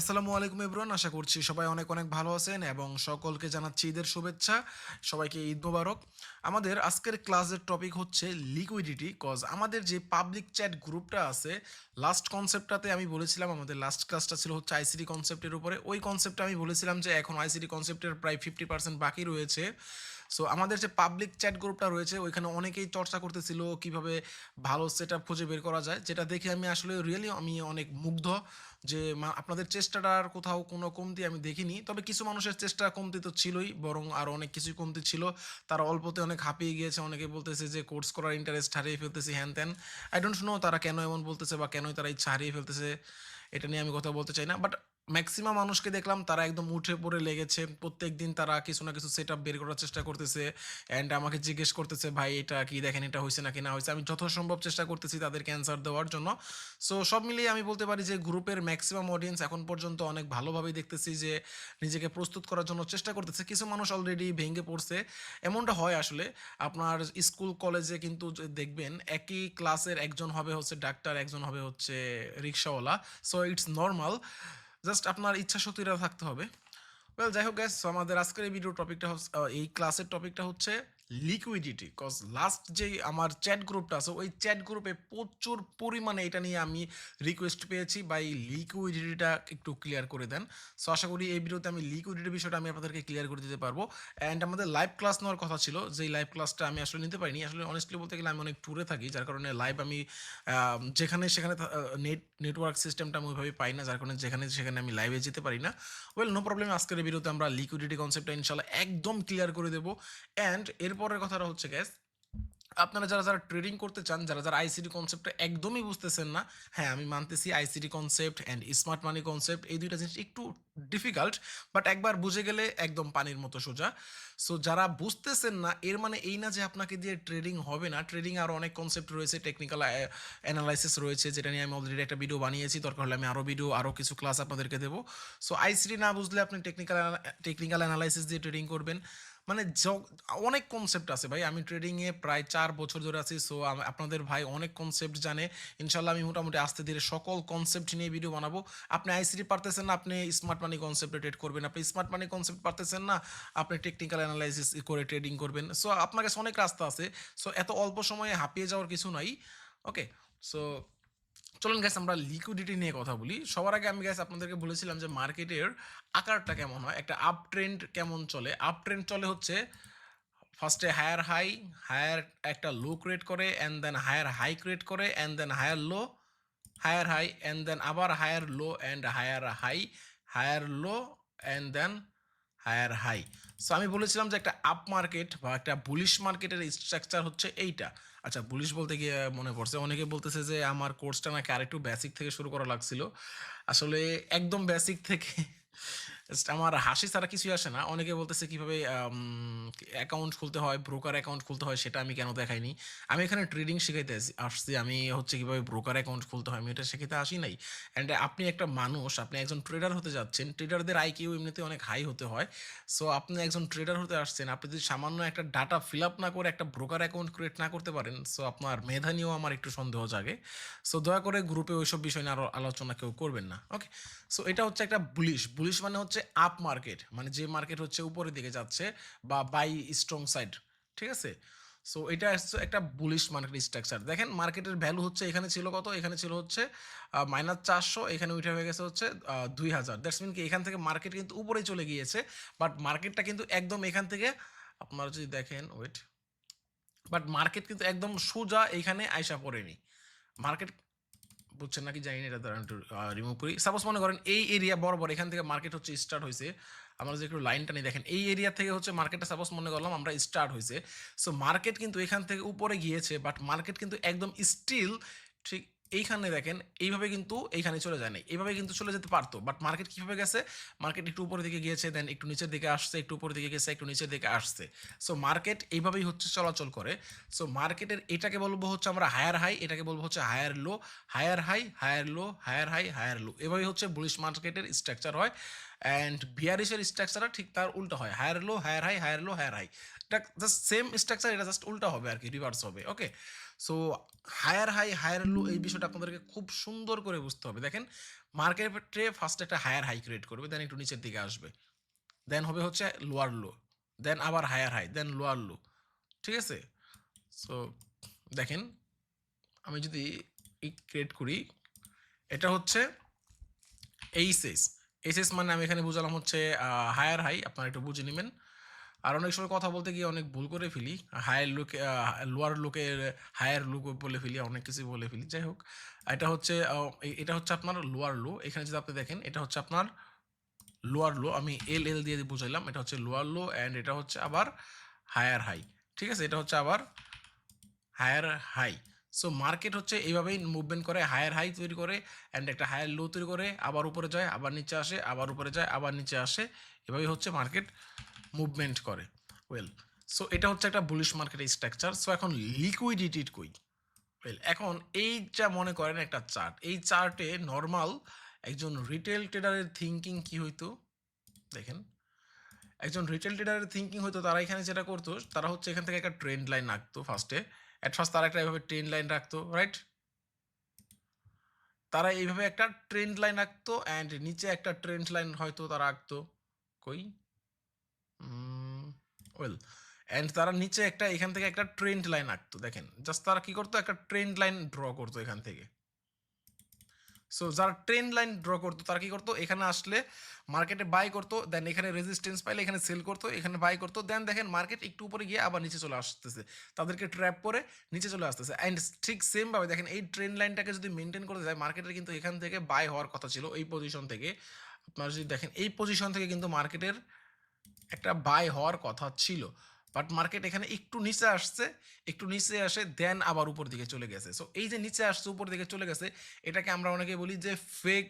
আসসালামু আলাইকুম এভরিওয়ান। আশা করছি সবাই অনেক অনেক ভালো আছেন এবং সকলকে জানাচ্ছি ঈদের শুভেচ্ছা। সবাইকে ঈদ মোবারক। আমাদের আজকের ক্লাসের টপিক হচ্ছে লিকুইডিটি। আমাদের যে পাবলিক চ্যাট গ্রুপটা আছে, লাস্ট কনসেপ্টটাতে আমি বলেছিলাম আমাদের লাস্ট ক্লাসটা ছিল হচ্ছে আইসিটি কনসেপ্টের উপরে। ওই কনসেপ্টটা আমি বলেছিলাম যে এখন আইসিটি কনসেপ্টের প্রায় 50% বাকি রয়েছে। সো আমাদের যে পাবলিক চ্যাট গ্রুপটা রয়েছে ওইখানে অনেকেই চর্চা করতেছিল কিভাবে ভালো সেটআপ খুঁজে বের করা যায়, যেটা দেখে আমি আসলে রিয়েলি আমি অনেক মুগ্ধ যে আপনাদের চেষ্টাটার কোথাও কোনো কমতি আমি দেখিনি। তবে কিছু মানুষের চেষ্টা কমতি তো ছিলই, বরং আরও অনেক কিছুই কমতি ছিল। তারা অল্পতে অনেক হাঁপিয়ে গিয়েছে। অনেকে বলতেছে যে কোর্স করার ইন্টারেস্ট হারিয়ে ফেলতেছি, হ্যান ত্যান। আই ডোন্ট নো তারা কেন এমন বলতেছে বা কেনই তারা ইচ্ছা হারিয়ে ফেলতেছে, এটা নিয়ে আমি কথা বলতে চাই না। বাট ম্যাক্সিমাম মানুষকে দেখলাম তারা একদম উঠে পড়ে লেগেছে। প্রত্যেক দিন তারা কিছু না কিছু সেট আপ বের করার চেষ্টা করতেছে অ্যান্ড আমাকে জিজ্ঞেস করতেছে, ভাই এটা কি দেখেন, এটা হয়েছে নাকি না হয়েছে। আমি যথাসম্ভব চেষ্টা করতেছি তাদেরকে অ্যান্সার দেওয়ার জন্য। সো সব মিলিয়ে আমি বলতে পারি যে গ্রুপের ম্যাক্সিমাম অডিয়েন্স এখন পর্যন্ত অনেক ভালোভাবেই দেখতেছি যে নিজেকে প্রস্তুত করার জন্য চেষ্টা করতেছে। কিছু মানুষ অলরেডি ভেঙে পড়ছে। এমনটা হয় আসলে আপনার স্কুল কলেজে কিন্তু দেখবেন একই ক্লাসের একজন হবে হচ্ছে ডাক্তার, একজন হবে হচ্ছে রিক্সাওয়ালা। সো ইটস নর্মাল, জাস্ট আপনার ইচ্ছা শক্তিটা থাকতে হবে। ওয়েল, যাই হোক গ্যাস, আমাদের আজকের এই ভিডিও টপিকটা এই ক্লাসের টপিকটা হচ্ছে লিকুইডিটি। লাস্ট যেই আমার চ্যাট গ্রুপটা আছে ওই চ্যাট গ্রুপে প্রচুর পরিমাণে এটা নিয়ে আমি রিকোয়েস্ট পেয়েছি বা এই লিকুইডিটিটা একটু ক্লিয়ার করে দেন। সো আশা করি এই ভিডিওতে আমি লিকুইডিটির বিষয়টা আমি আপনাদেরকে ক্লিয়ার করে দিতে পারবো। অ্যান্ড আমাদের লাইভ ক্লাস নেওয়ার কথা ছিল, যেই লাইভ ক্লাসটা আমি আসলে নিতে পারিনি। আসলে অনেস্টলি বলতে গেলে আমি অনেক ট্যুরে থাকি, যার কারণে লাইভ আমি যেখানে সেখানে নেটওয়ার্ক সিস্টেমটা আমি ওইভাবে পাই না, যার কারণে যেখানে সেখানে আমি লাইভে যেতে পারি না। Well, no problem. আজকের এই ভিডিওতে আমরা লিকুইডিটি কনসেপ্টটা ইনশাল্লাহ একদম ক্লিয়ার করে দেবো। অ্যান্ড এরপরের কথাটা হচ্ছে গ্যাস, আপনারা যারা যারা ট্রেডিং করতে চান, যারা যারা আইসিটি কনসেপ্টটা একদমই বুঝতেছেন না, হ্যাঁ আমি মানতেছি ICT concept and smart money concept এই দুইটা জিনিস একটু ডিফিকাল্ট, বাট একবার বুঝে গেলে একদম পানির মতো সোজা। সো যারা বুঝতেছেন না এর মানে এই না যে আপনাকে দিয়ে ট্রেডিং হবে না। ট্রেডিং আরও অনেক কনসেপ্ট রয়েছে, টেকনিক্যাল অ্যানালাইসিস রয়েছে, যেটা নিয়ে আমি অলরেডি একটা ভিডিও বানিয়েছি। দরকার হলে আমি আরও কিছু ক্লাস আপনাদেরকে দেবো। সো আইসিটি না বুঝলে আপনি টেকনিক্যাল অ্যানালাইসিস দিয়ে ট্রেডিং করবেন। মানে অনেক কনসেপ্ট আছে ভাই। আমি ট্রেডিংয়ে প্রায় 4 বছর ধরে আছি। সো আপনাদের ভাই অনেক কনসেপ্ট জানে। ইনশাল্লাহ আমি মোটামুটি আস্তে ধীরে সকল কনসেপ্ট নিয়ে ভিডিও বানাবো। আপনি আইসিটি পারতেছেন না, আপনি স্মার্ট মানি কনসেপ্টে ট্রেড করবেন। আপনি স্মার্ট মানি কনসেপ্ট পারতেছেন না, আপনি টেকনিক্যাল অ্যানালাইসিস করে ট্রেডিং করবেন। সো আপনার কাছে অনেক রাস্তা আছে। সো এত অল্প সময়ে হাঁপিয়ে যাওয়ার কিছু নাই। ওকে, সো চলুন গ্যাস আমরা লিকুইডিটি নিয়ে কথা বলি। সবার আগে আমি গ্যাস আপনাদেরকে বলেছিলাম যে মার্কেটের আকারটা কেমন হয়, একটা আপ ট্রেন্ড কেমন চলে। আপ ট্রেন্ড চলে হচ্ছে ফার্স্টে হায়ার হাই, হায়ার একটা লো ক্রিয়েট করে, and then higher high create করে, and then higher low, higher high, and then আবার higher low and higher high, higher low and then higher high. So আমি বলেছিলাম যে একটা আপ মার্কেট বা একটা বুলিশ মার্কেটের স্ট্রাকচার হচ্ছে এইটা। আচ্ছা, বুলিশ বলতে গিয়ে মনে পড়ছে, অনেকে বলতেছে যে আমার কোর্সটা নাকি আরেকটু বেসিক থেকে শুরু করা লাগছিল। আসলে একদম বেসিক থেকে জাস্ট আমার হাসি ছাড়া কিছুই আসে না। অনেকে বলতেছে কিভাবে অ্যাকাউন্ট খুলতে হয়, ব্রোকার অ্যাকাউন্ট খুলতে হয়, সেটা আমি কেন দেখাইনি। আমি এখানে ট্রেডিং শিখাইতে আসছি। আমি হচ্ছে কিভাবে ব্রোকার অ্যাকাউন্ট খুলতে হয় আমি এটা শিখাইতে আসি নাই। অ্যান্ড আপনি একটা মানুষ, আপনি একজন ট্রেডার হতে যাচ্ছেন। ট্রেডারদের আইকিউ এমনিতে অনেক হাই হতে হয়। সো আপনি একজন ট্রেডার হতে আসছেন, আপনি যদি সামান্য একটা ডাটা ফিল আপ না করে একটা ব্রোকার অ্যাকাউন্ট ক্রিয়েট না করতে পারেন, সো আপনার মেধা নিয়েও আমার একটু সন্দেহ জাগে। সো দয়া করে গ্রুপে ওইসব বিষয় নিয়ে আরও আলোচনা কেউ করবেন না। ওকে, সো এটা হচ্ছে একটা বুলিশ। বুলিশ মানে হচ্ছে আপ মার্কেট, মানে যে মার্কেট হচ্ছে উপরের দিকে যাচ্ছে বা বাই স্ট্রং সাইড। ঠিক আছে, সো এটা হচ্ছে একটা বুলিশ মার্কেট স্ট্রাকচার। দেখেন মার্কেটের ভ্যালু হচ্ছে এখানে ছিল কত, এখানে ছিল হচ্ছে -400, এখানে উঠে হয়ে গেছে হচ্ছে 2000। দ্যাটস মিন কি এখান থেকে মার্কেট কিন্তু উপরেই চলে গিয়েছে। বাট মার্কেটটা কিন্তু একদম এখান থেকে আপনারা যদি দেখেন, ওয়েট, বাট মার্কেট কিন্তু একদম সোজা এইখানে আইসা পড়েনি। মার্কেট বুঝছেন নাকি জানি না, এটা দ্বারা একটু রিমুভ করি। সাপোজ মনে করেন এই এরিয়া বরাবর এখান থেকে মার্কেট হচ্ছে স্টার্ট হয়েছে। আমরা যে একটু লাইনটা নিয়ে দেখেন, এই এরিয়া থেকে হচ্ছে মার্কেটটা সাপোজ মনে করলাম আমরা স্টার্ট হয়েছে। সো মার্কেট কিন্তু এখান থেকে উপরে গিয়েছে, বাট মার্কেট কিন্তু একদম স্টিল ঠিক এইখানে দেখেন এইভাবে কিন্তু এইখানে চলে যায় না, এইভাবে কিন্তু চলে যেতে পারতো। বাট মার্কেট কীভাবে গেছে, মার্কেট একটু উপরের দিকে গিয়েছে, দেন একটু নিচের দিকে আসছে, একটু উপরের দিকে গেছে, একটু নিচের দিকে আসছে। সো মার্কেট এইভাবেই হচ্ছে চলাচল করে। সো মার্কেটের এটাকে বলবো হচ্ছে আমরা হায়ার হাই, এটাকে বলবো হচ্ছে higher low, higher high, higher low, higher high, higher low. এভাবেই হচ্ছে বুলিশ মার্কেটের স্ট্রাকচার হয়। অ্যান্ড বিয়ারিশের স্ট্রাকচারটা ঠিক তার উল্টো হয়, higher low, higher high, higher low, higher high. এটা জাস্ট সেম স্ট্রাকচার, এটা জাস্ট উল্টা হবে আর কি, রিভার্স হবে। ওকে, সো হায়ার লো এই বিষয়টা আপনাদেরকে খুব সুন্দর করে বুঝতে হবে। দেখেন মার্কেটে ফার্স্ট একটা হায়ার হাই ক্রিয়েট করবে, দেন একটু নিচের দিকে আসবে, দেন হবে হচ্ছে লোয়ার লো, দেন আবার হায়ার হাই, দেন লোয়ার লো। ঠিক আছে? সো দেখেন আমি যদি ক্রিয়েট করি, এটা হচ্ছে এইচএস। এইচএস মানে আমি এখানে বুঝালাম হচ্ছে হায়ার হাই, আপনারা একটু বুঝে নেবেন। আর অনেক সময় কথা বলতে গিয়ে অনেক ভুল করে ফেলি, হায়ার লুক লোয়ার লুকের হায়ার লুক বলে ফেলি, অনেক কিছু বলে ফেলি। যাই হোক, এটা হচ্ছে এটা হচ্ছে আপনার লোয়ার লো। এখানে যদি আপনি দেখেন এটা হচ্ছে আপনার লোয়ার লো, আমি এল দিয়ে বুঝাইলাম, এটা হচ্ছে লোয়ার লো অ্যান্ড এটা হচ্ছে আবার হায়ার হাই। ঠিক আছে, এটা হচ্ছে আবার হায়ার হাই। সো মার্কেট হচ্ছে এইভাবেই মুভমেন্ট করে, হায়ার হাই তৈরি করে অ্যান্ড একটা হায়ার লো তৈরি করে, আবার উপরে যায়, আবার নিচে আসে, আবার উপরে যায়, আবার নিচে আসে। এভাবেই হচ্ছে মার্কেট মুভমেন্ট করে। ওয়েল, সো এটা হচ্ছে একটা বুলিশ মার্কেটের স্ট্রাকচার। সো এখন লিকুইডিটি কই? ওয়েল, এখন এইটা মনে করেন একটা চার্ট, এই চার্টে নর্মাল একজন রিটেল ট্রেডারের থিঙ্কিং কি হইতো দেখেন। একজন রিটেল ট্রেডারের থিঙ্কিং হয়তো তারা এখানে যেটা করতো, তারা হচ্ছে এখান থেকে একটা ট্রেন্ড লাইন রাখতো ফার্স্টে। অ্যাট ফার্স্ট তারা একটা এভাবে ট্রেন্ড লাইন রাখতো, রাইট? তারা এইভাবে একটা ট্রেন্ড লাইন রাখতো অ্যান্ড নিচে একটা ট্রেন্ড লাইন হয়তো তারা রাখতো। কই? ওয়েল, অ্যান্ড তারা নিচে একটা এখান থেকে একটা ট্রেন্ড লাইন আঁকতো। দেখেন জাস্ট তারা কি করতো, একটা ট্রেন্ড লাইন ড্র করতো এখান থেকে। সো যারা ট্রেন্ড লাইন ড্র করতো তারা কি করতো, এখানে আসলে মার্কেটে বাই করতো, দেন এখানে রেজিস্ট্যান্স পাইলে এখানে সেল করতো, এখানে বাই করতো, দেন দেখেন মার্কেট একটু উপরে গিয়ে আবার নিচে চলে আসতেছে, তাদেরকে ট্র্যাপ করে নিচে চলে আসতেছে। অ্যান্ড ঠিক সেমভাবে দেখেন এই ট্রেন্ড লাইনটাকে যদি মেনটেন করতে যায়, মার্কেটের কিন্তু এখান থেকে বাই হওয়ার কথা ছিল এই পজিশন থেকে। আপনারা যদি দেখেন এই পজিশন থেকে কিন্তু মার্কেটের একটা বাই হওয়ার কথা ছিল, বাট মার্কেট এখানে একটু নিচে আসছে, একটু নিচে আসে দেন আবার উপর দিকে চলে গেছে। সো এই যে নিচে আসছে উপর দিকে চলে গেছে, এটাকে আমরা অনেকে বলি যে ফেক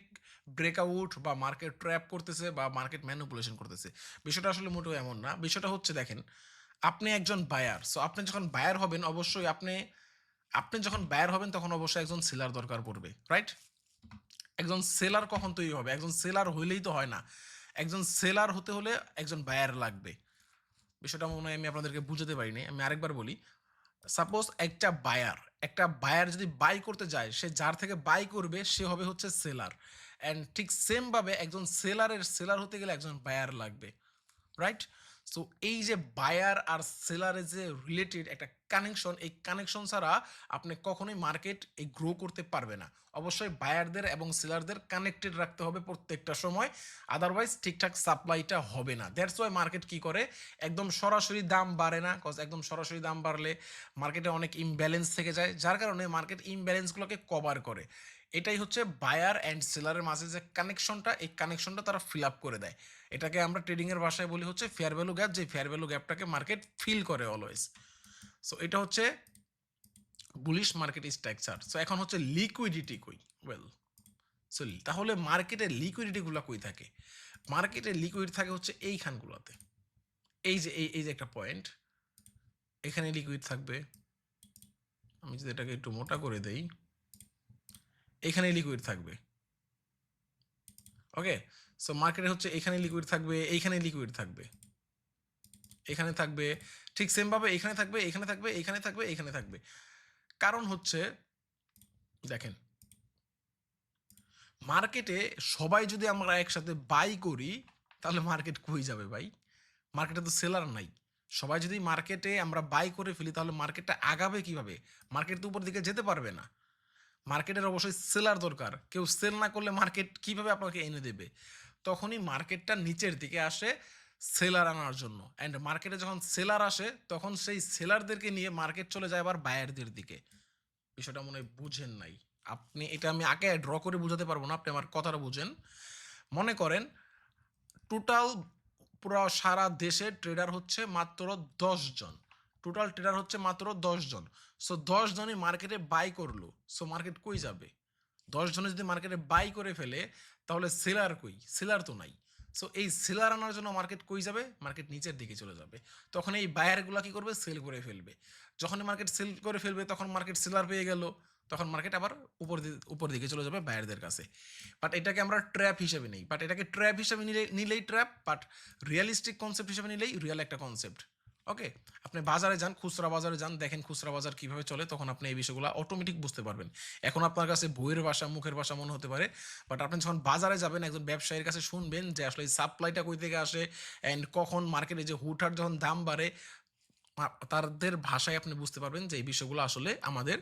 ব্রেকআউট বা মার্কেট ট্র্যাপ করতেছে বা মার্কেট ম্যানিপুলেশন করতেছে। বিষয়টা আসলে মোটেও এমন না। বিষয়টা হচ্ছে দেখেন, আপনি একজন বায়ার, সো আপনি যখন বায়ার হবেন অবশ্যই আপনি আপনি যখন বায়ার হবেন তখন অবশ্যই একজন সেলার দরকার পড়বে, রাইট? একজন সেলার কখন তৈরি হবে? একজন সেলার হইলেই তো হয় না, একজন সেলার হতে হলে একজন বায়ার লাগবে। বিষয়টা মনে হয় আমি আপনাদেরকে বুঝাতে পারিনি, আমি আরেকবার বলি। সাপোজ একটা বায়ার যদি বাই করতে যায়, সে যার থেকে বাই করবে সে হবে হচ্ছে সেলার, অ্যান্ড ঠিক সেমভাবে একজন সেলার হতে গেলে একজন বায়ার লাগবে, রাইট? সো এই যে বায়ার আর সেলারের যে রিলেটেড একটা কানেকশন, এই কানেকশন ছাড়া আপনি কখনোই মার্কেট এই গ্রো করতে পারবে না। অবশ্যই বায়ারদের এবং সেলারদের কানেক্টেড রাখতে হবে প্রত্যেকটা সময়, আদারওয়াইজ ঠিকঠাক সাপ্লাইটা হবে না। দ্যাটস ওয়াই মার্কেট কি করে, একদম সরাসরি দাম বাড়ে না, কজ একদম সরাসরি দাম বাড়লে মার্কেটে অনেক ইমব্যালেন্স থেকে যায়, যার কারণে মার্কেট ইমব্যালেন্সগুলোকে কভার করে। এটাই হচ্ছে বায়ার অ্যান্ড সেলারের মাঝে যে কানেকশনটা, এই কানেকশনটা তারা ফিল আপ করে দেয়। এটাকে আমরা ট্রেডিংয়ের ভাষায় বলি হচ্ছে ফেয়ার ভ্যালু গ্যাপ, যে ফেয়ার ভ্যালু গ্যাপটাকে মার্কেট ফিল করে অলওয়েজ। সো এটা হচ্ছে বুলিশ মার্কেট স্ট্রাকচার। সো এখন হচ্ছে লিকুইডিটি কই? ওয়েল, সো তাহলে মার্কেটের লিকুইডিটিগুলো কই থাকে? মার্কেটের লিকুইড থাকে হচ্ছে এইখানগুলোতে। এই যে একটা পয়েন্ট, এখানে লিকুইড থাকবে। আমি যদি এটাকে একটু মোটা করে দেই, এখানে লিকুইড থাকবে। ওকে, সো মার্কেটে হচ্ছে এখানে লিকুইড থাকবে, এইখানে লিকুইড থাকবে, এখানে থাকবে, ঠিক সেমভাবে এখানে থাকবে, এখানে থাকবে, এখানে থাকবে, এখানে থাকবে। কারণ হচ্ছে দেখেন, মার্কেটে সবাই যদি আমরা একসাথে বাই করি তাহলে মার্কেট কই যাবে ভাই? মার্কেটে তো সেলার নাই। সবাই যদি মার্কেটে আমরা বাই করে ফেলি তাহলে মার্কেটটা আগাবে কিভাবে? মার্কেট তো উপর দিকে যেতে পারবে না। মার্কেটের অবশ্যই সেলার দরকার। কেউ সেল না করলে মার্কেট কিভাবে আপনাকে এনে দেবে? তখনই মার্কেটটা নিচের দিকে আসে সেলার আনার জন্য, অ্যান্ড মার্কেটে যখন সেলার আসে তখন সেই সেলারদেরকে নিয়ে মার্কেট চলে যায় আবার বায়ারদের দিকে। বিষয়টা মনে হয় বুঝেন নাই আপনি। এটা আমি আগে ড্র করে বুঝাতে পারবো না, আপনি আমার কথাটা বুঝেন। মনে করেন টোটাল পুরো সারা দেশে ট্রেডার হচ্ছে মাত্র 10 জন। টোটাল ট্রেডার হচ্ছে মাত্র 10 জন। সো 10 জনই মার্কেটে বাই করলো, সো মার্কেট কই যাবে? 10 জনে যদি মার্কেটে বাই করে ফেলে তাহলে সেলার কই? সেলার তো নাই। সো এই সেলার আনার জন্য মার্কেট কই যাবে? মার্কেট নিচের দিকে চলে যাবে। তখন এই বায়ারগুলো কি করবে? সেল করে ফেলবে। যখনই মার্কেট সেল করে ফেলবে তখন মার্কেট সেলার পেয়ে গেল, তখন মার্কেট আবার উপর দিকে চলে যাবে বায়ারদের কাছে। বাট এটাকে আমরা ট্র্যাপ হিসেবে নেই, বাট এটাকে ট্র্যাপ হিসেবে নিলেই ট্র্যাপ, বাট রিয়েলিস্টিক কনসেপ্ট হিসেবে নিলেই রিয়েল একটা কনসেপ্ট। ওকে, আপনি বাজারে যান, খুচরা বাজারে যান, দেখেন খুচরা বাজার কিভাবে চলে, তখন আপনি এই বিষয়গুলো অটোমেটিক বুঝতে পারবেন। এখন আপনার কাছে বইয়ের ভাষা, মুখের ভাষা মনে হতে পারে, বাট আপনি যখন বাজারে যাবেন একজন ব্যবসায়ীর কাছে শুনবেন যে আসলে এই সাপ্লাইটা কই থেকে আসে অ্যান্ড কখন মার্কেটে যে হুটহাট যখন দাম বাড়ে, তাদের ভাষায় আপনি বুঝতে পারবেন যে এই বিষয়গুলো আসলে আমাদের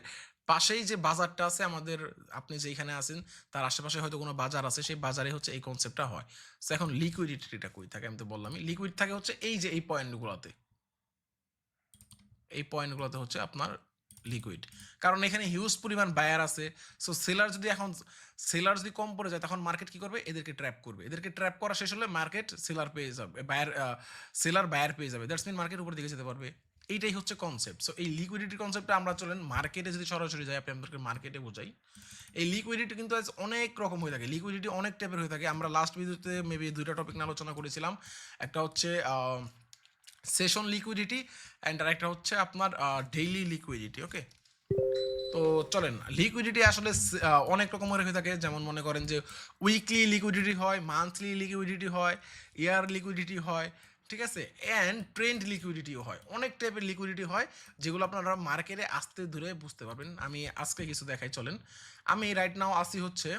পাশেই যে বাজারটা আছে আমাদের, আপনি যেখানে আছেন তার আশেপাশে হয়তো কোনো বাজার আছে, সেই বাজারে হচ্ছে এই কনসেপ্টটা হয়। সো এখন লিকুইডিটিটা কই থাকে, আমি তো বললামই লিকুইড থাকে হচ্ছে এই যে এই পয়েন্টগুলোতে, এই পয়েন্টগুলোতে হচ্ছে আপনার লিকুইড, কারণ এখানে হিউজ পরিমাণ বায়ার আছে। সো সেলার যদি কম পড়ে যায় তখন মার্কেট কি করবে, এদেরকে ট্র্যাপ করবে, এদেরকে ট্র্যাপ করা শেষ হলে মার্কেট সেলার পেয়ে যাবে, সেলার বায়ার পেয়ে যাবে, দ্যাটস মিন মার্কেট উপর দিকে যেতে পারবে। এইটাই হচ্ছে কনসেপ্ট। সো এই লিকুইডিটি কনসেপ্টটা আমরা চলেন মার্কেটে যদি সরাসরি যাই, আপনি আমাদেরকে মার্কেটে বোঝাই। এই লিকুইডিটি কিন্তু অনেক রকম হয়ে থাকে, লিকুইডিটি অনেক টাইপের হয়ে থাকে। আমরা লাস্ট ভিডিওতে মেবি দুইটা টপিক নিয়ে আলোচনা করেছিলাম, একটা হচ্ছে সেশন লিকুইডিটি অ্যান্ড আরেকটা হচ্ছে আপনার ডেইলি লিকুইডিটি। ওকে, তো চলেন, লিকুইডিটি আসলে অনেক রকমের হয়ে থাকে, যেমন মনে করেন যে উইকলি লিকুইডিটি হয়, মান্থলি লিকুইডিটি হয়, ইয়ার লিকুইডিটি হয়, ঠিক আছে, অ্যান্ড ট্রেন্ড লিকুইডিটিও হয়। অনেক টাইপের লিকুইডিটি হয় যেগুলো আপনারা মার্কেটে আসতে ধরে বুঝতে পারবেন। আমি আজকে কিছু দেখাই, চলেন। আমি রাইট নাও আসি হচ্ছে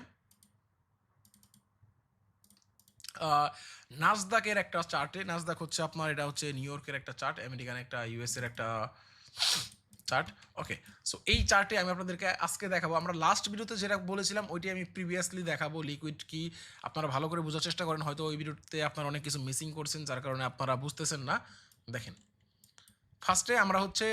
নাসদাকের একটা চার্টে। নাসদাক হচ্ছে আপনার, এটা হচ্ছে নিউ ইয়র্কের একটা চার্ট, আমেরিকান একটা, ইউএস এর একটা চার্ট। ওকে, সো এই চার্টে আমি আপনাদেরকে আজকে দেখাবো। আমরা লাস্ট ভিডিওতে যেটা বলেছিলাম ওইটি আমি প্রিভিয়াসলি দেখাবো, লিকুইড কি আপনারা ভালো করে বোঝার চেষ্টা করেন। হয়তো ওই ভিডিওতে আপনারা অনেক কিছু মিসিং করছেন, যার কারণে আপনারা বুঝতেছেন না। দেখেন, ফার্স্টে আমরা হচ্ছে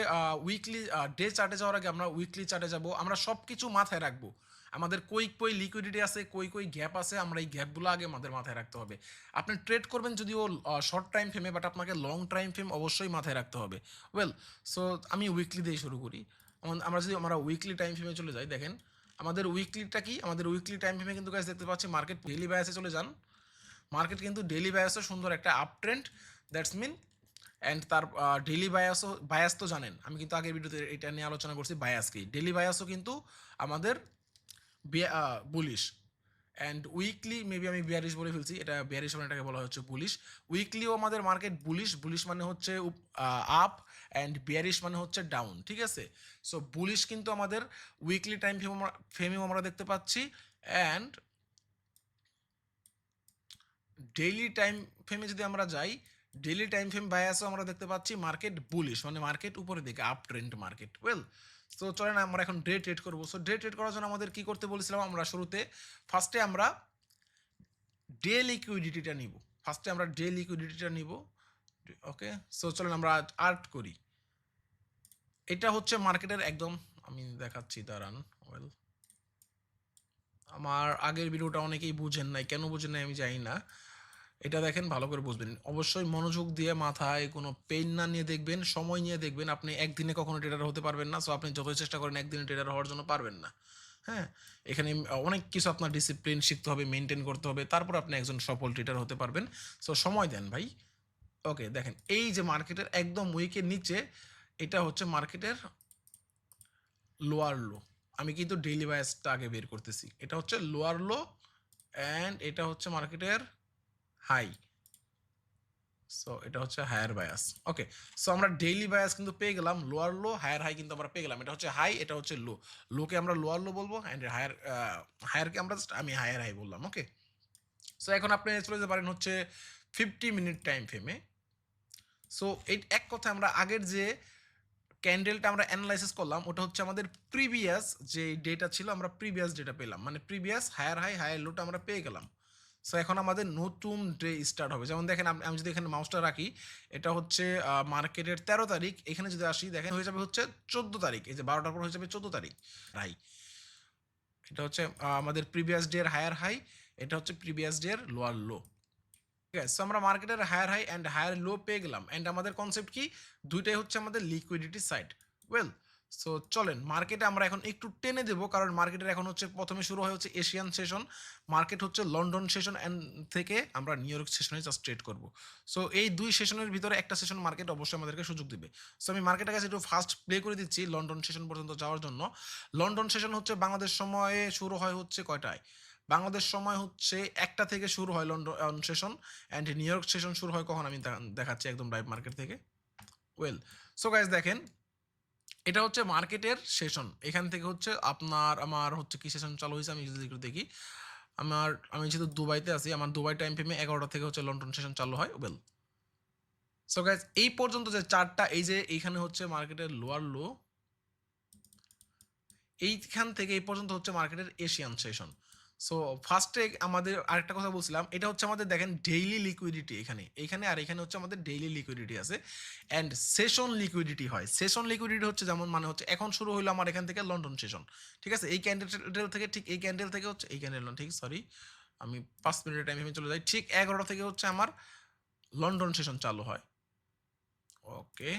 উইকলি ডে চার্টে যাওয়ার আগে আমরা উইকলি চার্টে যাব। আমরা সব কিছু মাথায় রাখবো, আমাদের কই লিকুইডিটি আছে, কই গ্যাপ আছে, আমরা এই গ্যাপগুলো আগে আমাদের মাথায় রাখতে হবে। আপনি ট্রেড করবেন যদিও শর্ট টাইম ফ্রেমে, বাট আপনাকে লং টাইম ফ্রেম অবশ্যই মাথায় রাখতে হবে। ওয়েল, সো আমি উইকলি দিয়ে শুরু করি। আমরা উইকলি টাইম ফ্রেমে চলে যাই, দেখেন আমাদের উইকলিটা কি, আমাদের উইকলি টাইম ফ্রেমে কিন্তু গাইস দেখতে পাচ্ছি মার্কেট ডেইলি বায়াসে চলে যান। মার্কেট কিন্তু ডেইলি বায়াসে সুন্দর একটা up trend, that's mean, and তার ডেইলি বায়াস তো জানেন, আমি কিন্তু আগের ভিডিওতে এটা নিয়ে আলোচনা করছি বায়াস কি। ডেইলি বায়াসও কিন্তু আমাদের বুলিশ, অ্যান্ড উইকলি মেবি আমি বিয়ারিশ বলে ফেলছি, এটা বিয়ারিশ মানে এটাকে বলা হচ্ছে বুলিশ। উইকলিও আমাদের মার্কেট বুলিশ, বুলিশ মানে হচ্ছে আপ অ্যান্ড বিয়ারিশ মানে হচ্ছে ডাউন, ঠিক আছে। সো বুলিশ কিন্তু আমাদের উইকলি টাইম ফ্রেমেও আমরা দেখতে পাচ্ছি, অ্যান্ড ডেইলি টাইম ফ্রেমে যদি আমরা যাই, ডেইলি টাইম ফ্রেম বায়াসও আমরা দেখতে পাচ্ছি মার্কেট বুলিশ, মানে মার্কেট উপরের দিকে, up trend market. Well, so চলেন আমরা এখন ডে ট্রেড করবো। সো ডে ট্রেড করার জন্য আমাদের কি করতে বলেছিলাম, আমরা শুরুতে ফার্স্টে আমরা ডে লিকুইডিটিটা নিব, ফার্স্টে আমরা ডে লিকুইডিটিটা নিব। ওকে, সো চলেন আমরা আর্ট করি। এটা হচ্ছে মার্কেটের একদম, আমি দেখাচ্ছি দাঁড়ান। ওয়েল, আমার আগের ভিডিওটা অনেকেই বুঝেন নাই, কেন বুঝেন নাই আমি জানি না। এটা দেখেন, ভালো করে বুঝবেন, অবশ্যই মনোযোগ দিয়ে, মাথায় কোনো পেইন না নিয়ে দেখবেন, সময় নিয়ে দেখবেন। আপনি একদিনে কখনো ট্রেডার হতে পারবেন না। সো আপনি যতই চেষ্টা করেন একদিনে ট্রেডার হওয়ার জন্য পারবেন না। হ্যাঁ, এখানে অনেক কিছু আপনার ডিসিপ্লিন শিখতে হবে, মেনটেন করতে হবে, তারপর আপনি একজন সফল ট্রেডার হতে পারবেন। সো সময় দেন ভাই। ওকে, দেখেন এই যে মার্কেটের একদম উইকের নিচে, এটা হচ্ছে মার্কেটের লোয়ার লো। আমি কিন্তু ডেইলি বায়াসটা আগে বের করতেছি, এটা হচ্ছে লোয়ার লো অ্যান্ড এটা হচ্ছে মার্কেটের হাই। সো এটা হচ্ছে হায়ার বায়াস। ওকে, সো আমরা ডেইলি বায়াস কিন্তু পেয়ে গেলাম, লোয়ার লো হায়ার হাই কিন্তু আমরা পেয়ে গেলাম। এটা হচ্ছে হাই, এটা হচ্ছে লো। লোকে আমরা লোয়ার লো বলবো অ্যান্ড হায়ারকে আমরা আমি হায়ার হাই বললাম। ওকে, সো এখন আপনি চলে যেতে পারেন হচ্ছে 50 মিনিট টাইম ফ্রেমে। সো এই এক কথা, আমরা আগের যে ক্যান্ডেলটা আমরা অ্যানালাইসিস করলাম ওটা হচ্ছে আমাদের প্রিভিয়াস যে ডেটা ছিল, আমরা প্রিভিয়াস ডেটা পেলাম, মানে প্রিভিয়াস হায়ার হাই হায়ার লোটা আমরা পেয়ে গেলাম। সো এখন আমাদের নতুন ডে স্টার্ট হবে। যেমন দেখেন, আমি যদি এখানে মাউসটা রাখি, এটা হচ্ছে মার্কেটের 13 তারিখ, এখানে যদি আসি দেখেন হয়ে যাবে হচ্ছে 14 তারিখ, এই যে 12টার পর হয়ে যাবে 14 তারিখ হাই। এটা হচ্ছে আমাদের প্রিভিয়াস ডে এর হায়ার হাই, এটা হচ্ছে প্রিভিয়াস ডে এর লোয়ার লো। ঠিক আছে, সো আমরা মার্কেটের higher high and higher low পেয়ে গেলাম, অ্যান্ড আমাদের কনসেপ্ট কি, দুইটাই হচ্ছে আমাদের লিকুইডিটি সাইড। ওয়েল, সো চলেন মার্কেটে আমরা এখন একটু টেনে দেবো, কারণ মার্কেটের এখন হচ্ছে প্রথমে শুরু হয় হচ্ছে এশিয়ান সেশন, মার্কেট হচ্ছে লন্ডন সেশন অ্যান্ড থেকে আমরা নিউ ইয়র্ক সেশনে জাস্ট ট্রেড করবো। সো এই দুই সেশনের ভিতরে একটা সেশন মার্কেট অবশ্যই আমাদেরকে সুযোগ দিবে। সো আমি মার্কেটের কাছে একটু ফাস্ট প্লে করে দিচ্ছি লন্ডন সেশন পর্যন্ত যাওয়ার জন্য। লন্ডন সেশন হচ্ছে বাংলাদেশ সময়ে শুরু হয় হচ্ছে কয়টায়, বাংলাদেশ সময় হচ্ছে 1টা থেকে শুরু হয় London session, and new York session শুরু হয় কখন আমি দেখাচ্ছি একদম লাইভ মার্কেট থেকে। ওয়েল, সো গাইস দেখেন, এটা হচ্ছে মার্কেটের সেশন। এখান থেকে হচ্ছে আমার হচ্ছে কি সেশন চালু হয়েছে আমি যদি একটু দেখি। আমি যেহেতু দুবাইতে আছি, আমার দুবাই টাইম ফ্রেমে 11টা থেকে হচ্ছে লন্ডন সেশন চালু হয়। ওয়েল, সো গাইস এই পর্যন্ত যে চার্টটা, এই যে এইখানে হচ্ছে মার্কেটের লোয়ার লো, এইখান থেকে এই পর্যন্ত হচ্ছে মার্কেটের এশিয়ান সেশন। সো ফার্স্টে আমাদের আরেকটা কথা বলছিলাম, এটা হচ্ছে আমাদের দেখেন ডেইলি লিকুইডিটি, এইখানে আর এখানে হচ্ছে আমাদের ডেইলি লিকুইডিটি আছে অ্যান্ড সেশন লিকুইডিটি হয়। সেশন লিকুইডিটি হচ্ছে যেমন মানে হচ্ছে এখন শুরু হলো আমার এখান থেকে লন্ডন সেশন, ঠিক আছে, এই ক্যান্ডেল থেকে, ঠিক এই ক্যান্ডেল থেকে হচ্ছে এই ক্যান্ডেল না, ঠিক সরি, আমি 5 মিনিটের টাইম আমি চলে যাই, ঠিক 11টা থেকে হচ্ছে আমার লন্ডন সেশন চালু হয়। ওকে,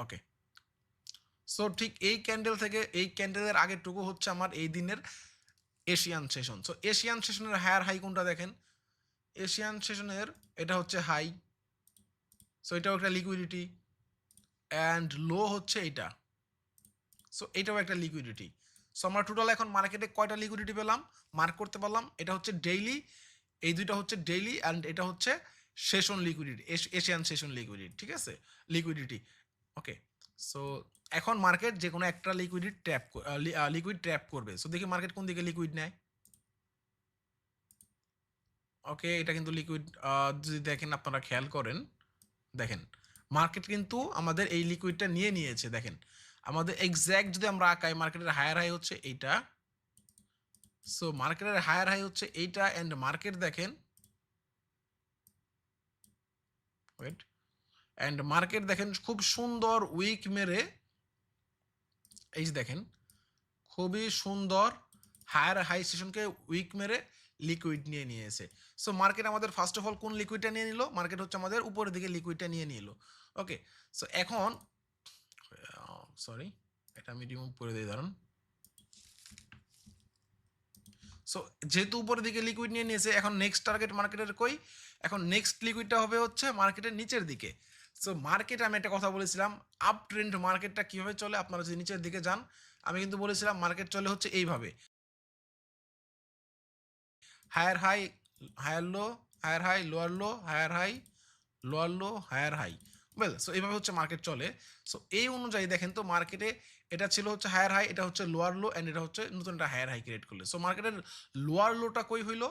ওকে, সো ঠিক এই ক্যান্ডেল থেকে এই ক্যান্ডেলের আগেরটুকু হচ্ছে আমার এই দিনের এশিয়ান সেশন। সো এশিয়ান সেশনের হায়ার হাই কোনটা দেখেন, এশিয়ান সেশনের এটা হচ্ছে হাই, সো এটাও একটা লিকুইডিটি অ্যান্ড লো হচ্ছে এটা, সো এটাও একটা লিকুইডিটি। সো আমরা টোটাল এখন মার্কেটে কয়টা লিকুইডিটি পেলাম, মার্ক করতে পারলাম। এটা হচ্ছে ডেইলি, এই দুইটা হচ্ছে ডেইলি অ্যান্ড এটা হচ্ছে session liquidity, Asian session liquidity, ঠিক আছে, লিকুইডিটি। ওকে, সো এখন মার্কেট যে কোনো একটা লিকুইড ট্র্যাপ করবে। সো দেখি মার্কেট কোন দিকে লিকুইড নেয়। ওকে, এটা কিন্তু লিকুইড, যদি দেখেন আপনারা খেয়াল করেন, দেখেন মার্কেট কিন্তু আমাদের এই লিকুইডটা নিয়ে নিয়েছে। দেখেন আমাদের এক্স্যাক্ট যদি আমরা আঁকাই, মার্কেটের হায়ার হাই হচ্ছে এইটা, সো মার্কেটের হায়ার হাই হচ্ছে এইটা অ্যান্ড মার্কেট দেখেন, ওয়েট, অ্যান্ড মার্কেট দেখেন খুব সুন্দর উইক মেরে, এই যে দেখেন খুবই সুন্দর হায়ার হাই সেশনকে উইক মেরে লিকুইড নিয়ে নিয়েছে। সো মার্কেট আমাদের ফার্স্ট অফ অল কোন লিকুইডটা নিয়ে নিল, মার্কেট হচ্ছে আমাদের উপরের দিকে লিকুইডটা নিয়ে নিল। ওকে, সো এখন সরি, এটা আমি রিমুভ করে দিই, ধরুন। সো যেহেতু উপরের দিকে লিকুইড নিয়ে নিয়েছে, এখন নেক্সট টার্গেট মার্কেটের কই, এখন নেক্সট লিকুইডটা হবে হচ্ছে মার্কেটের নিচের দিকে। সো মার্কেটে আমি একটা কথা বলেছিলাম, আপ ট্রেন্ড মার্কেটটা কীভাবে চলে, আপনারা যদি নিচের দিকে যান, আমি কিন্তু বলেছিলাম মার্কেট চলে হচ্ছে এইভাবে, higher high, higher low, higher high, lower low, higher high, lower low, higher high. Well, so এইভাবে হচ্ছে মার্কেট চলে। সো এই অনুযায়ী দেখেন তো মার্কেটে এটা ছিল হচ্ছে হায়ার হাই, এটা হচ্ছে লোয়ার লো অ্যান্ড এটা হচ্ছে নতুন একটা হায়ার হাই ক্রিয়েট করলে। সো মার্কেটের লোয়ার লোটা কই হইলো,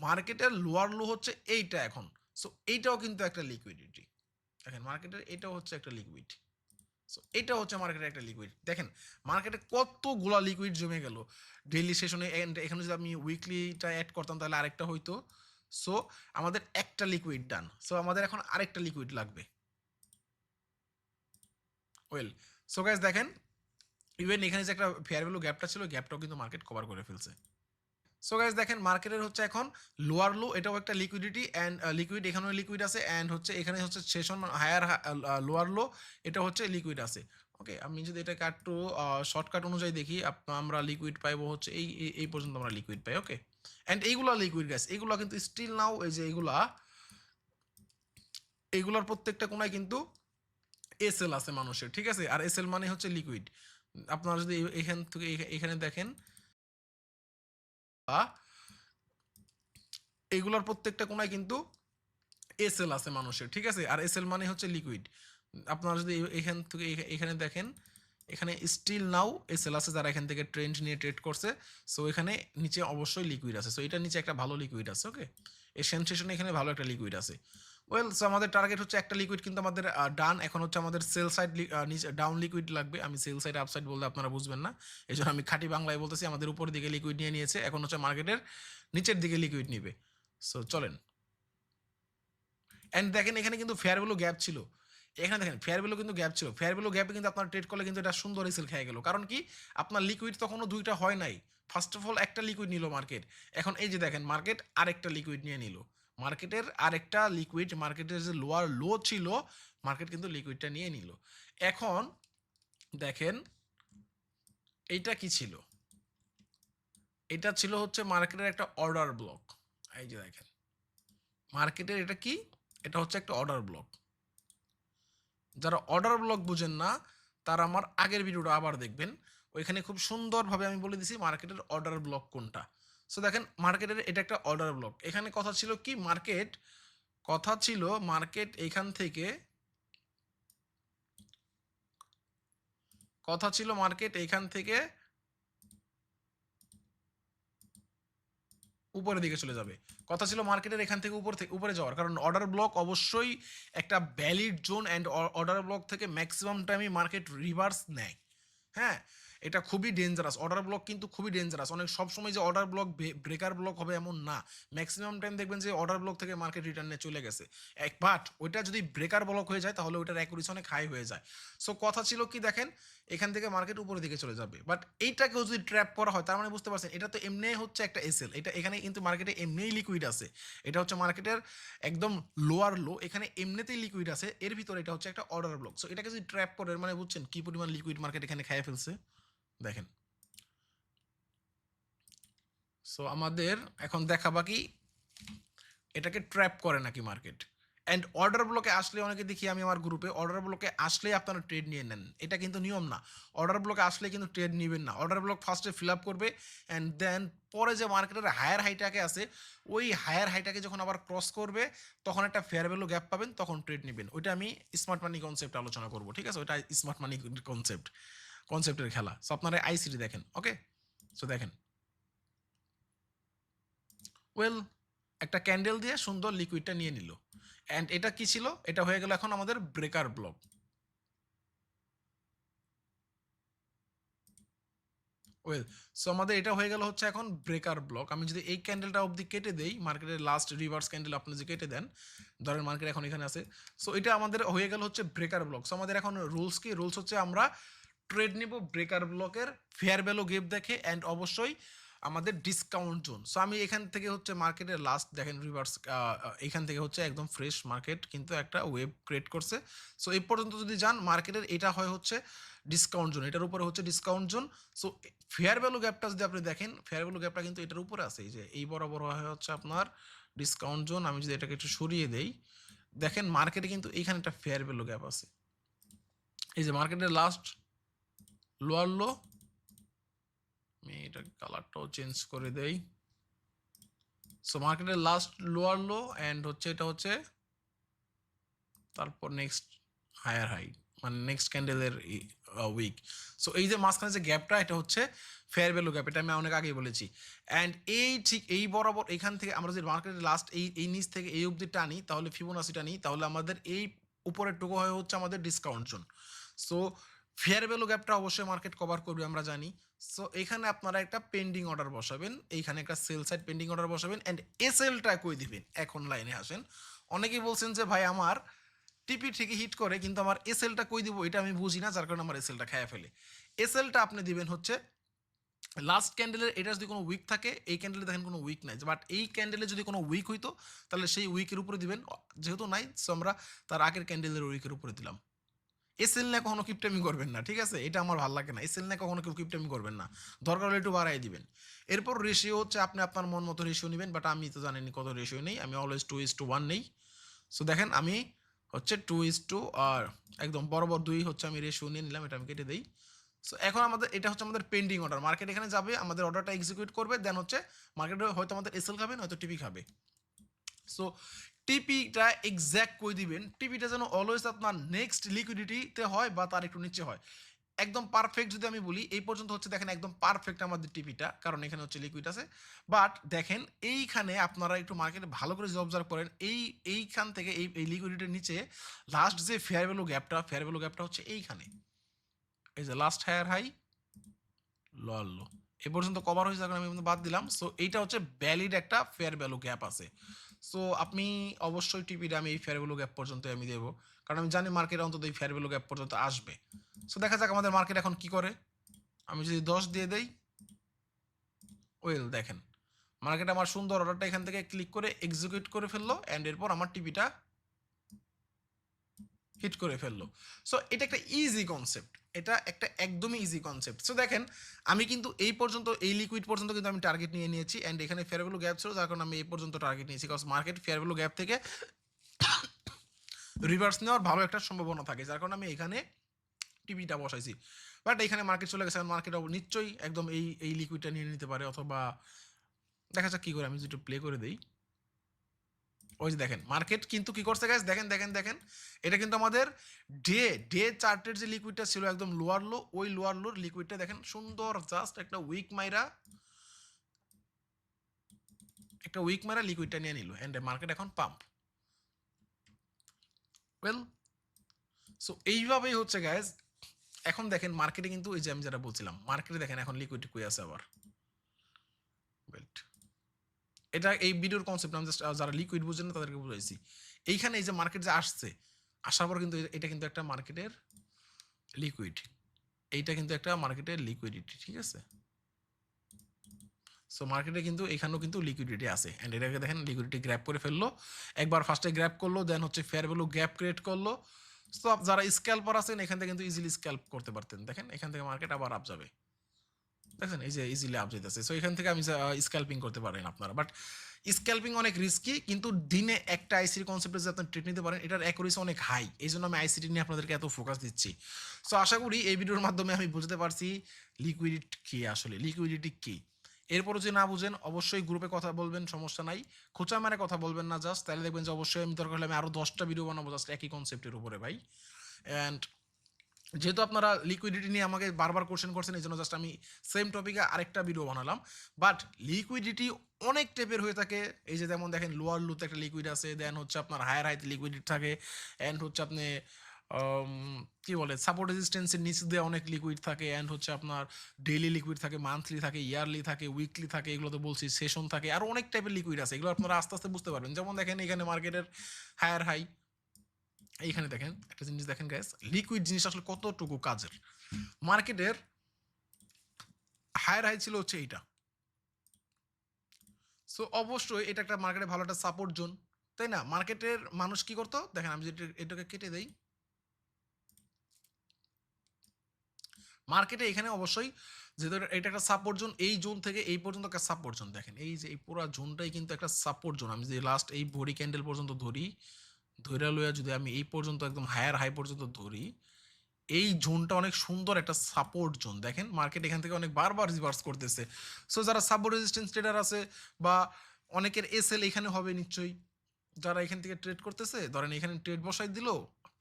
মার্কেটের লোয়ার লো হচ্ছে এইটা এখন। সো এইটাও কিন্তু একটা লিকুইডিটি, দেখেন মার্কেটের এটাও হচ্ছে একটা লিকুইড। সো এটা হচ্ছে মার্কেটের একটা লিকুইড। দেখেন মার্কেটে কতগুলা লিকুইড জমে গেল ডেইলি সেশনে, এন্ড এখানে যদি আমি উইকলিটা অ্যাড করতাম তাহলে আরেকটা হইতো। সো আমাদের একটা লিকুইড ডান, সো আমাদের এখন আরেকটা লিকুইড লাগবে। ওয়েল, সো গাইস দেখেন, ইভেন এখানে যে একটা ফেয়ার ভ্যালু গ্যাপটা ছিল, গ্যাপটাও কিন্তু মার্কেট কভার করে ফেলছে। সো গাইস দেখেন মার্কেটের হচ্ছে এখন লোয়ার লো, এটাও একটা লিকুইডিটি অ্যান্ড লিকুইড, এখানেও লিকুইড আছে অ্যান্ড হচ্ছে এখানে হচ্ছে সেশন হায়ার লোয়ার লো, এটা হচ্ছে লিকুইড আছে। ওকে, আমি যদি এটাকে একটু শর্টকাট অনুযায়ী দেখি, আমরা লিকুইড পাইবো হচ্ছে এই পর্যন্ত আমরা লিকুইড পাই। ওকে, অ্যান্ড এইগুলো লিকুইড গ্যাস, এগুলো কিন্তু স্টিল নাও, এই যে এইগুলার প্রত্যেকটা কোনায় কিন্তু এসএল আছে মানুষের, ঠিক আছে, আর এসএল মানে হচ্ছে লিকুইড। আপনারা যদি এখান থেকে এখানে দেখেন, এইগুলার প্রত্যেকটা কোনায় কিন্তু এসএল আছে মানুষের, ঠিক আছে, আর এসএল মানে হচ্ছে লিকুইড। আপনারা যদি এখান থেকে এখানে দেখেন, এখানে স্টিল নাও এসএল আছে যারা এখান থেকে ট্রেন্ড নিয়ে ট্রেড করছে। সো এখানে নিচে অবশ্যই লিকুইড আছে, সো এটার নিচে একটা ভালো লিকুইড আছে। ওকে, এই সেনসেশনে এখানে ভালো একটা লিকুইড আছে। ওয়েল, সো আমাদের টার্গেট হচ্ছে একটা লিকুইড কিন্তু আমাদের ডান, এখন হচ্ছে আমাদের সেল সাইড নিচে ডাউন লিকুইড লাগবে। আমি সেল সাইড আপ সাইড বললে আপনারা বুঝবেন না, এই জন্য আমি খাঁটি বাংলায় বলতেছি, আমাদের উপর দিকে লিকুইড নিয়ে নিয়েছে, এখন হচ্ছে মার্কেটের নিচের দিকে লিকুইড নিবে। সো চলেন, অ্যান্ড দেখেন এখানে কিন্তু ফেয়ার ভ্যালু গ্যাপ ছিল, এখানে দেখেন ফেয়ার ভ্যালু কিন্তু গ্যাপ ছিল, ফেয়ার ভ্যালু গ্যাপে কিন্তু আপনার ট্রেড করলে কিন্তু এটা সুন্দর এসেল খেয়ে গেল। কারণ কি, আপনার লিকুইড তখনও দুইটা হয় নাই, ফার্স্ট অফ অল একটা লিকুইড নিল মার্কেট, এখন এই যে দেখেন মার্কেট আরেকটা লিকুইড নিয়ে নিল, মার্কেটের আরেকটা লিকুইড, মার্কেটের যে লোয়ার লো ছিল, মার্কেট কিন্তু লিকুইডটা নিয়ে নিল। এখন দেখেন এইটা কি ছিল, এটা ছিল হচ্ছে মার্কেটের একটা অর্ডার ব্লক। এই যে দেখেন মার্কেটের এটা কি, এটা হচ্ছে একটা অর্ডার ব্লক। যারা অর্ডার ব্লক বুঝেন না তারা আমার আগের ভিডিওটা আবার দেখবেন, ওইখানে খুব সুন্দরভাবে আমি বলে দিছি মার্কেটের অর্ডার ব্লক কোনটা। সো দেখেন মার্কেটের এটা একটা অর্ডার ব্লক, এখানে কথা ছিল কি, মার্কেট কথা ছিল মার্কেট এখান থেকে উপরের দিকে চলে যাবে। কথা ছিল মার্কেটের এখান থেকে উপরে যাওয়ার, কারণ অর্ডার ব্লক অবশ্যই একটা valid zone, and order block থেকে ম্যাক্সিমাম টাইমই মার্কেট রিভার্স নেয়। হ্যাঁ, এটা খুবই ডেঞ্জারাস, অর্ডার ব্লক কিন্তু খুবই ডেঞ্জারাস। অনেক সবসময় যে অর্ডার ব্লক ব্রেকার ব্লক হবে এমন না, ম্যাক্সিমাম টাইম দেখবেন যে অর্ডার ব্লক থেকে মার্কেট রিটার্নে চলে গেছে। বাট ওইটা যদি ব্রেকার ব্লক হয়ে যায় তাহলে ওইটার অ্যাকুরেসি অনেক হাই হয়ে যায়। সো কথা ছিল কি, দেখেন এখান থেকে মার্কেট উপরের দিকে চলে যাবে, বাট এইটাকেও যদি ট্র্যাপ করা হয় তার মানে বুঝতে পারছেন এটা তো এমনি হচ্ছে একটা এসএল, এটা এখানে কিন্তু মার্কেটে এমনিই লিকুইড আছে, এটা হচ্ছে মার্কেটের একদম লোয়ার লো, এখানে এমনিতেই লিকুইড আছে, এর ভিতরে এটা হচ্ছে একটা অর্ডার ব্লক। সো এটাকে যদি ট্র্যাপ করে, মানে বুঝছেন কি পরিমাণ লিকুইড মার্কেট এখানে খেয়ে ফেলছে, দেখেন। সো আমাদের এখন দেখা বাকি এটাকে ট্র্যাপ করে নাকি মার্কেট। অ্যান্ড অর্ডার ব্লকে আসলে অনেকে দেখি আমি আমার গ্রুপে, অর্ডার ব্লকে আসলেই আপনারা ট্রেড নিয়ে নেন, এটা কিন্তু নিয়ম না। অর্ডার ব্লকে আসলে কিন্তু ট্রেড নেবেন না, অর্ডার ব্লক ফার্স্টে ফিল আপ করবে, অ্যান্ড দেন পরে যে মার্কেটের হায়ার হাইটাকে আছে ওই হায়ার হাইটাকে যখন আবার ক্রস করবে তখন একটা ফেয়ার ভ্যালু গ্যাপ পাবেন, তখন ট্রেড নেবেন। ওইটা আমি স্মার্ট মানি কনসেপ্ট আলোচনা করবো, ঠিক আছে, ওইটা স্মার্ট মানি কনসেপ্টের খেলা। সো আপনারা আইসিটি দেখেন, ওকে। সো দেখেন, ওয়েল, একটা ক্যান্ডেল দিয়ে সুন্দর লিকুইডটা নিয়ে নিল, অ্যান্ড এটা কি ছিল, এটা হয়ে গেল এখন আমাদের ব্রেকার ব্লক। ওয়েল, সো আমাদের এটা হয়ে গেল হচ্ছে এখন ব্রেকার ব্লক। আমি যদি এই ক্যান্ডেলটা অবধি কেটে দেই, মার্কেটের লাস্ট রিভার্স ক্যান্ডেল আপনি যদি কেটে দেন, ধরেন মার্কেট এখন এখানে আছে, সো এটা আমাদের হয়ে গেল হচ্ছে ব্রেকার ব্লক। সো আমাদের এখন রুলস কি, রুলস হচ্ছে আমরা ট্রেড নিব ব্রেকার ব্লকের ফেয়ার ভ্যালু গেপ দেখে, অ্যান্ড অবশ্যই আমাদের ডিসকাউন্ট জোন। সো আমি এখান থেকে হচ্ছে মার্কেটের লাস্ট দেখেন রিভার্স, এখান থেকে হচ্ছে একদম ফ্রেশ মার্কেট কিন্তু একটা ওয়েভ ক্রিয়েট করছে। সো এই পর্যন্ত যদি যান মার্কেটের এটা হয় হচ্ছে ডিসকাউন্ট জোন, এটার উপরে হচ্ছে discount zone. So fair value গ্যাপটা যদি আপনি দেখেন, ফেয়ার ভ্যালু গ্যাপটা কিন্তু এটার উপরে আছে, এই যে এই বরাবর হয় হচ্ছে আপনার ডিসকাউন্ট জোন। আমি যদি এটাকে একটু সরিয়ে দেই, দেখেন মার্কেটে কিন্তু এইখানে একটা ফেয়ার ভ্যালু গ্যাপ আছে, এই যে মার্কেটের লাস্ট লোয়ার লো, আমি এটা কালারটাও চেঞ্জ করে দেই। সো মার্কেটের লাস্ট লোয়ার লো, অ্যান্ড হচ্ছে এটা হচ্ছে তারপর নেক্সট হায়ার হাই, মানে নেক্সট ক্যান্ডেলের উইক। সো এই যে মাঝখানে যে গ্যাপটা, এটা হচ্ছে ফেয়ার ভ্যালু গ্যাপ, এটা আমি অনেক আগেই বলেছি। অ্যান্ড এই ঠিক এই বরাবর এখান থেকে আমরা যদি মার্কেটের লাস্ট এই নিচ থেকে এই অবধি টানি, তাহলে ফিবোনাসি টানি, তাহলে আমাদের এই উপরের টুকু হয়ে হচ্ছে আমাদের discount zone. So fair value গ্যাপটা অবশ্যই মার্কেট কভার করবে আমরা জানি। সো এখানে আপনারা একটা পেন্ডিং অর্ডার বসাবেন, এইখানে একটা সেল সাইড পেন্ডিং অর্ডার বসাবেন, অ্যান্ড এসএলটা কই দিবেন, এখন লাইনে আসেন। অনেকেই বলছেন যে ভাই আমার টিপি ঠিকই হিট করে কিন্তু আমার এসএলটা কই দিব এটা আমি বুঝি না, যার কারণে আমার এসএলটা খেয়ে ফেলে। এসএলটা আপনি দিবেন হচ্ছে লাস্ট ক্যান্ডেলের, এটা যদি কোনো উইক থাকে, এই ক্যান্ডেলে দেখেন কোনো উইক নাই, বাট এই ক্যান্ডেলে যদি কোনো উইক হইতো তাহলে সেই উইকের উপরে দিবেন, যেহেতু নাই সো আমরা তার আগের ক্যান্ডেলের উইকের উপরে দিলাম। এসএল নিয়ে কখনো কিপটামি করবেন না, ঠিক আছে, এটা আমার ভালো লাগে না, এসএল নিয়ে কখনো কেউ কিপটামি করবেন না, দরকার হলে একটু বাড়াই দিবেন। এরপর রেশিও হচ্ছে আপনি আপনার মন মতো রেশিও নেবেন, বাট আমি তো জানেনি কত রেশিও নেই, আমি অলওয়েজ 2:1 নেই। সো দেখেন আমি হচ্ছে 2:, আর একদম বরাবর 2 হচ্ছে আমি রেশিও নিয়ে নিলাম, এটা আমি কেটে দিই। সো এখন আমাদের এটা হচ্ছে আমাদের পেন্ডিং অর্ডার, মার্কেট এখানে যাবে, আমাদের অর্ডারটা এক্সিকিউট করবে, দেন হচ্ছে মার্কেটে হয়তো আমাদের এসএল খাবে, হয়তো টিপি খাবে। সো টিপিটা এক্স্যাক্ট কই দিবেন, টিপিটা যেন অলওয়েজ আপনার নেক্সট লিকুইডিটিতে হয় বা তার একটু নিচে হয়। একদম পারফেক্ট যদি আমি বলি এই পর্যন্ত হচ্ছে দেখেন একদম পারফেক্ট আমাদের টিপিটা, কারণ এখানে হচ্ছে লিকুইড আছে। বাট দেখেন এইখানে আপনারা একটু মার্কেটে ভালো করে যদি অবজার্ভ করেন, এইখান থেকে এই লিকুইডিটির নিচে লাস্ট যে ফেয়ার ভ্যালু গ্যাপটা হচ্ছে এইখানে, এই যে last higher high lower low, এ পর্যন্ত কভার হয়েছে, আমি কিন্তু বাদ দিলাম। সো এইটা হচ্ছে ভ্যালিড একটা ফেয়ার ভ্যালু গ্যাপ আছে। সো আপনি অবশ্যই টিপিটা আমি এই ফেয়ার ভ্যালু গ্যাপ পর্যন্ত আমি দেবো, কারণ আমি জানি মার্কেট অন্তত এই ফেয়ার ভ্যালু গ্যাপ পর্যন্ত আসবে। সো দেখা যাক আমাদের মার্কেট এখন কি করে। আমি যদি 10 দিয়ে দেই, ওয়েল দেখেন মার্কেট আমার সুন্দর অর্ডারটা এখান থেকে ক্লিক করে এক্সিকিউট করে ফেললো, অ্যান্ড এরপর আমার টিপিটা হিট করে ফেললো। সো এটা একটা ইজি কনসেপ্ট, এটা একটা একদমই ইজি কনসেপ্ট। সো দেখেন আমি কিন্তু এই পর্যন্ত এই লিকুইড পর্যন্ত কিন্তু আমি টার্গেট নিয়ে নিয়েছি, অ্যান্ড এখানে ফেয়ার ভ্যালু গ্যাপ ছিল, যার কারণে আমি এই পর্যন্ত টার্গেট নিয়েছি, কারণ মার্কেট ফেয়ার ভ্যালু গ্যাপ থেকে রিভার্স নেওয়ার ভালো একটা সম্ভাবনা থাকে, যার কারণে আমি এখানে টিপিটা বসাইছি। বাট এখানে মার্কেট চলে গেছে, মার্কেট নিশ্চয়ই একদম এই লিকুইডটা নিয়ে নিতে পারে, অথবা দেখা যাক কী করে, আমি যদি একটু প্লে করে দিই। ওই যে দেখেন মার্কেট কিন্তু কি করছে গাইস, দেখেন দেখেন দেখেন, এটা কিন্তু আমাদের ডে ডে চার্টের যে লিকুইডটা ছিল একদম লোয়ার লো, ওই লোয়ার লোর লিকুইডটা দেখেন সুন্দর জাস্ট একটা উইক মাইরা লিকুইডটা নিয়ে নিল এন্ড মার্কেট এখন পাম্প। ওয়েল, সো এইভাবেই হচ্ছে গাইস। এখন দেখেন মার্কেটে কিন্তু এই যে আমি যেটা বলছিলাম, মার্কেটে দেখেন এখন লিকুইড কই আছে আবার। ওয়েট, এটা এই ভিডিওর কনসেপ্ট আমি জাস্ট যারা লিকুইড বুঝেন না তাদেরকে বুঝাইছি। এইখানে এই যে মার্কেট যে আসছে, আসার পর কিন্তু এটা কিন্তু একটা মার্কেটের লিকুইড, এইটা কিন্তু একটা মার্কেটের লিকুইডিটি, ঠিক আছে। সো মার্কেটে কিন্তু এখানেও কিন্তু লিকুইডিটি আছে অ্যান্ড এটাকে দেখেন লিকুইডিটি গ্র্যাপ করে ফেললো, একবার ফার্স্টে গ্র্যাপ করলো, দেন হচ্ছে ফেয়ার ভ্যালু গ্যাপ ক্রিয়েট করলো। সো যারা স্ক্যাল্পার আছেন এখান থেকে কিন্তু ইজিলি স্ক্যাল্প করতে পারতেন, দেখেন এখান থেকে মার্কেট আবার আপ যাবে, দেখেন এই যে ইজিলি আপ যেতেছে। সো এখান থেকে আমি স্ক্যাল্পিং করতে পারেন আপনারা, বাট স্ক্যাল্পিং অনেক রিস্কি, কিন্তু দিনে একটা আইসিটি কনসেপ্টে যদি আপনি ট্রেড নিতে পারেন এটার অ্যাকুরেসি অনেক হাই, এই জন্য আমি আইসিটি নিয়ে আপনাদেরকে এত ফোকাস দিচ্ছি। সো আশা করি এই ভিডিওর মাধ্যমে আমি বুঝতে পারছি লিকুইডিটি কী, আসলে লিকুইডিটি কী। এরপরও যদি না বুঝেন অবশ্যই গ্রুপে কথা বলবেন, সমস্যা নাই, খোঁচা মানে কথা বলবেন না জাস্ট, তাহলে দেখবেন যে অবশ্যই আমি দরকার হলে আমি আরও 10টা ভিডিও বানাবো জাস্ট একই কনসেপ্টের উপরে ভাই। অ্যান্ড যেহেতু আপনারা লিকুইডিটি নিয়ে আমাকে বারবার কোশ্চেন করছেন, এই জন্য জাস্ট আমি সেম টপিকে আরেকটা ভিডিও বানালাম। বাট লিকুইডিটি অনেক টাইপের হয়ে থাকে, এই যে যেমন দেখেন লোয়ার লুতে একটা লিকুইড আছে, দেন হচ্ছে আপনার হায়ার হাইতে লিকুইডিটি থাকে, অ্যান্ড হচ্ছে আপনি কী বলে সাপোর্ট রেজিস্ট্যান্সের নিচে দিয়ে অনেক লিকুইড থাকে, অ্যান্ড হচ্ছে আপনার ডেইলি লিকুইড থাকে, মান্থলি থাকে, ইয়ারলি থাকে, উইকলি থাকে, এগুলো তো বলছি, সেশন থাকে, আর অনেক টাইপের লিকুইড আছে, এগুলো আপনারা আস্তে আস্তে বুঝতে পারবেন। যেমন দেখেন এখানে মার্কেটের হায়ার হাই, এইখানে দেখেন একটা জিনিস দেখেন গ্যাস, লিকুইড জিনিস আসলে কতটুকু কাজের। মার্কেটের হায়ার হাই ছিল হচ্ছে এইটা, সো অবশ্যই এটা একটা মার্কেটে ভালো একটা সাপোর্ট জোন, তাই না। মার্কেটের মানুষ কি করতো দেখেন, আমি যদি এটাকে কেটে দেই, মার্কেটে এখানে অবশ্যই যেহেতু এটা একটা সাপোর্ট জোন, এই জোন থেকে এই পর্যন্ত একটা সাপোর্ট জোন, দেখেন এই যে এই পুরো জোনটাই কিন্তু একটা সাপোর্ট জোন। আমি যদি লাস্ট এই ভরি ক্যান্ডেল পর্যন্ত ধরি, ধৈরা লইয়া যদি আমি এই পর্যন্ত একদম হায়ার হাই পর্যন্ত ধরি, এই জোনটা অনেক সুন্দর একটা সাপোর্ট জোন। দেখেন মার্কেট এখান থেকে অনেক বারবার রিভার্স করতেছে। সো যারা সাপোর্ট রেজিস্ট্যান্স ট্রেডার আছে বা অনেকের এসএল এখানে হবে নিশ্চয়ই, যারা এখান থেকে ট্রেড করতেছে ধরেন এখানে ট্রেড বসাই দিল,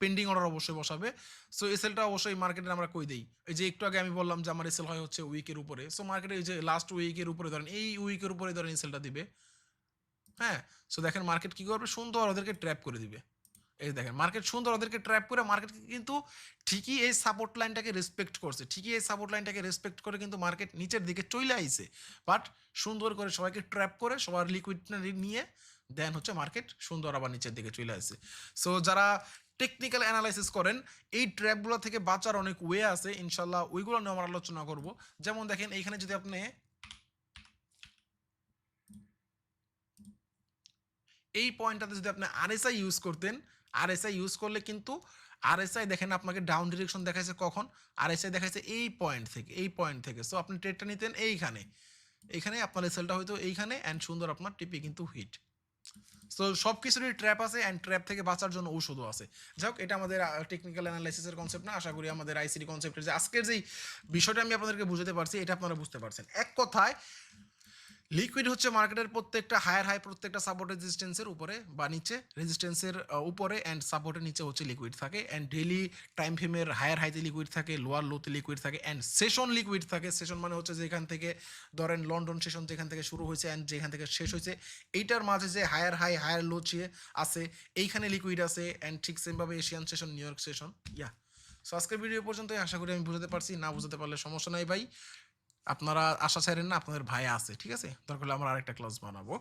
পেন্ডিং অর্ডার অবশ্যই বসাবে। সো এসএলটা অবশ্যই মার্কেটে আমরা কই দেই, এই যে একটু আগে আমি বললাম যে আমার এসএল হয় হচ্ছে উইকের উপরে, সো মার্কেটে এই যে লাস্ট উইকের উপরে ধরেন এই উইকের উপরে ধরেন এসএলটা দিবে। হ্যাঁ, সো দেখেন মার্কেট কী করবে, সুন্দর ওদেরকে ট্র্যাপ করে দিবে। এই দেখেন মার্কেট সুন্দর ওদেরকে ট্র্যাপ করে, মার্কেট কিন্তু ঠিকই এই সাপোর্ট লাইনটাকে রেসপেক্ট করছে, ঠিকই এই সাপোর্ট লাইনটাকে রেসপেক্ট করে কিন্তু মার্কেট নিচের দিকে চলে আইছে, বাট সুন্দর করে সবাইকে ট্র্যাপ করে সবার লিকুইডটা নিয়ে দেন হচ্ছে মার্কেট সুন্দর আবার নিচের দিকে চলে আসছে। সো যারা টেকনিক্যাল অ্যানালাইসিস করেন এই ট্র্যাপগুলো থেকে বাঁচার অনেক ওয়ে আছে, ইনশাল্লাহ ওইগুলো নিয়ে আমরা আলোচনা করব। যেমন দেখেন এইখানে যদি আপনি এই পয়েন্টটাতে যদি আপনি আরএসআই ইউজ করতেন, আরএসআই ইউজ করলে কিন্তু আরএসআই দেখেন আপনাকে ডাউন ডিরেকশন দেখাইছে কখন, আরএসআই দেখাইছে এই পয়েন্ট থেকে, এই পয়েন্ট থেকে। সো আপনি ট্রেডটা নিতেন এইখানে, এইখানে আপনার এসএলটা হয়তো এইখানে, অ্যান্ড সুন্দর আপনার টিপি কিন্তু হিট। সো সব কিছুরই ট্র্যাপ আছে, অ্যান্ড ট্র্যাপ থেকে বাঁচার জন্য ঔষধও আছে। যাই হোক, এটা আমাদের টেকনিক্যাল অ্যানালাইসিসের কনসেপ্ট না, আশা করি আমাদের আইসিটি কনসেপ্টের যে আজকের যেই বিষয়টা আমি আপনাদেরকে বুঝাতে পারছি এটা আপনারা বুঝতে পারছেন। এক কথায় লিকুইড হচ্ছে মার্কেটের প্রত্যেকটা হায়ার হাই, প্রত্যেকটা সাপোর্ট রেজিস্ট্যান্সের উপরে বা নিচে, রেজিস্ট্যান্সের উপরে অ্যান্ড সাপোর্টের নিচে হচ্ছে লিকুইড থাকে, অ্যান্ড ডেইলি টাইম ফ্রেমের হায়ার হাইতে লিকুইড থাকে, লোয়ার লোতে লিকুইড থাকে, অ্যান্ড সেশন লিকুইড থাকে। সেশন মানে হচ্ছে যেখান থেকে ধরেন লন্ডন সেশন যেখান থেকে শুরু হয়েছে অ্যান্ড যেখান থেকে শেষ হয়েছে, এইটার মাঝে যে হায়ার হাই হায়ার লো আছে এইখানে লিকুইড আছে, অ্যান্ড ঠিক সেমভাবে Asian session, New York session. Yeah, so আজকের ভিডিও পর্যন্তই, আশা করি আমি বুঝতে পারছি, না বুঝতে পারলে সমস্যা নাই ভাই, আপনারা আশা ছাড়েন না, আপনাদের ভাই আছে, ঠিক আছে, দরকার হলে আমরা আরেকটা ক্লাস বানাবো।